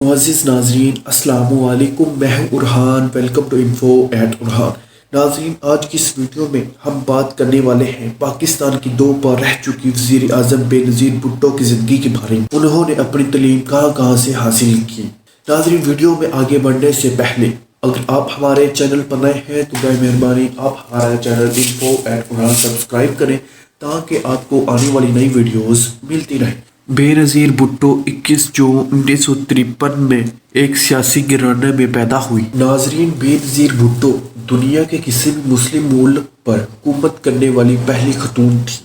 معزز ناظرین السلام علیکم، میں ہوں Arhan, welcome to info at Arhan. ناظرین، آج کی اس ویڈیو میں ہم بات کرنے والے ہیں پاکستان کی 2 بار رہ چکی وزیر اعظم بے نظیر بھٹو کی زندگی کے بارے میں۔ انہوں نے اپنی تعلیم کہاں سے حاصل کی۔ ناظرین، ویڈیو میں آگے بڑھنے سے پہلے اگر آپ ہمارے چینل پر نئے ہیں تو برائے مہربانی آپ ہمارا channel info at Arhan subscribe کریں تاکہ آپ کو آنے والی نئی ویڈیوز ملتی رہیں۔ بے نظیر بھٹو 21 جون 1953 میں ایک سیاسی گھرانے میں پیدا ہوئی۔ ناظرین، بے نظیر بھٹو دنیا کے کسی بھی مسلم ملک پر حکومت کرنے والی پہلی خاتون تھی۔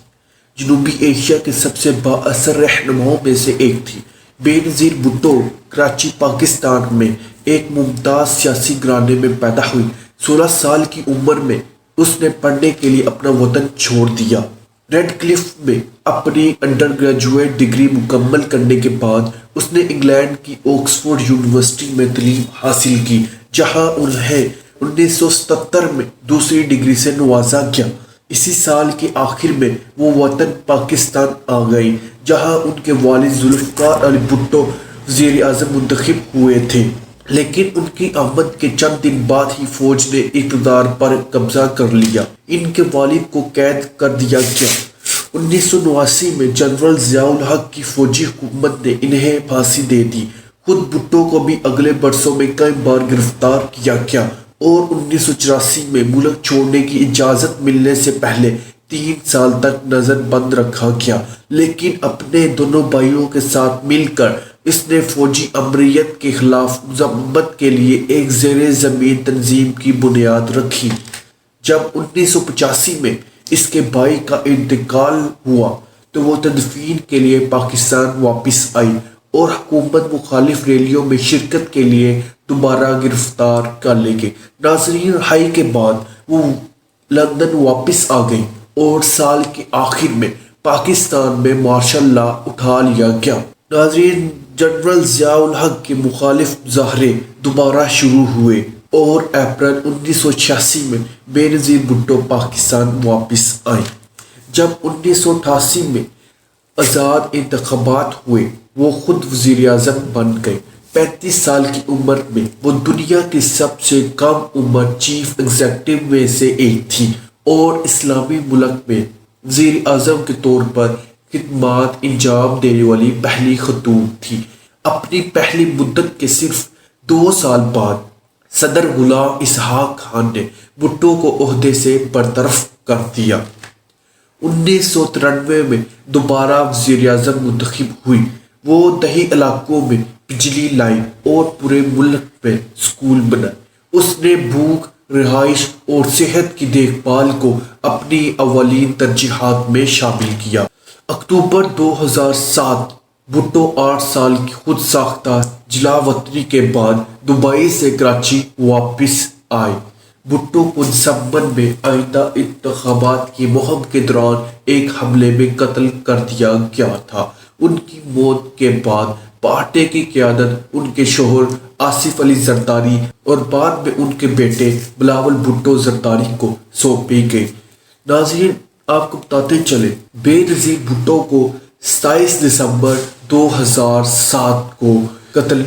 جنوبی ایشیا کے سب سے بااثر رہنماؤں میں سے ایک تھی۔ بے نظیر بھٹو کراچی، پاکستان میں ایک ممتاز سیاسی گھرانے میں پیدا ہوئی۔ 16 سال کی عمر میں اس نے پڑھنے کے لیے اپنا وطن چھوڑ دیا۔ ریڈ کلف میں اپنی انڈر گریجویٹ ڈگری مکمل کرنے کے بعد اس نے انگلینڈ کی آکسفورڈ یونیورسٹی میں تعلیم حاصل کی، جہاں انہیں 1977 میں دوسری ڈگری سے نوازا گیا۔ اسی سال کے آخر میں وہ وطن پاکستان آ گئی، جہاں ان کے والد ذوالفقار علی بھٹو وزیر اعظم منتخب ہوئے تھے، لیکن ان کی آمد کے چند دن بعد ہی فوج نے اقتدار پر قبضہ کر لیا۔ ان کے والد کو قید کر دیا گیا۔ 1979 میں جنرل ضیاء الحق کی فوجی حکومت نے انہیں پھانسی دے دی۔ خود بھٹو کو بھی اگلے برسوں میں کئی بار گرفتار کیا گیا اور 1984 میں ملک چھوڑنے کی اجازت ملنے سے پہلے 3 سال تک نظر بند رکھا گیا، لیکن اپنے دونوں بھائیوں کے ساتھ مل کر اس نے فوجی امریت کے خلاف مذمت کے لیے ایک زیر زمین تنظیم کی بنیاد رکھی۔ جب 1985 میں اس کے بھائی کا انتقال ہوا تو وہ تدفین کے لیے پاکستان واپس آئی اور حکومت مخالف ریلیوں میں شرکت کے لیے دوبارہ گرفتار کر لی گئی۔ ناظرین، رہائی کے بعد وہ لندن واپس آ گئی اور سال کے آخر میں پاکستان میں مارشل لا اٹھا لیا گیا۔ ناظرین، جنرل ضیاء الحق کے مخالف مظاہرے دوبارہ شروع ہوئے اور اپریل 1986 میں بے نظیر بھٹو پاکستان واپس آئے۔ جب 1988 میں آزاد انتخابات ہوئے، وہ خود وزیر اعظم بن گئے۔ 35 سال کی عمر میں وہ دنیا کی سب سے کم عمر چیف ایگزیکٹو میں سے ایک تھی اور اسلامی ملک میں وزیر اعظم کے طور پر خدمات انجام دینے والی پہلی خاتون تھی۔ اپنی پہلی مدت کے صرف 2 سال بعد صدر غلام اسحاق خان نے بھٹو کو عہدے سے برطرف کر دیا۔ 1993 میں دوبارہ وزیر اعظم منتخب ہوئی۔ وہ دیہی علاقوں میں بجلی لائی اور پورے ملک میں اسکول بنائے۔ اس نے بھوک، رہائش اور صحت کی دیکھ بھال کو اپنی اولین ترجیحات میں شامل کیا۔ اکتوبر 2007 بھٹو 8 سال کی خود ساختہ جلا وطنی کے بعد دبئی سے کراچی واپس آئے۔ بھٹو کو دسمبر میں آئندہ انتخابات کی مہم کے دوران ایک حملے میں قتل کر دیا گیا تھا۔ ان کی موت کے بعد پارٹی کی قیادت ان کے شوہر آصف علی زرداری اور بعد میں ان کے بیٹے بلاول بھٹو زرداری کو سونپی گئی۔ ناظرین، آپ کو بتاتے چلیں، بے نظیر بھٹو کو 27 دسمبر 2007 کو قتل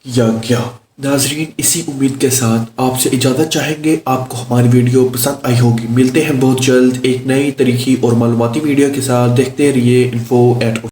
کیا گیا۔ ناظرین، اسی امید کے ساتھ آپ سے اجازت چاہیں گے۔ آپ کو ہماری ویڈیو پسند آئی ہوگی۔ ملتے ہیں بہت جلد ایک نئی تاریخی اور معلوماتی ویڈیو کے ساتھ۔ دیکھتے رہیے انفو ایٹ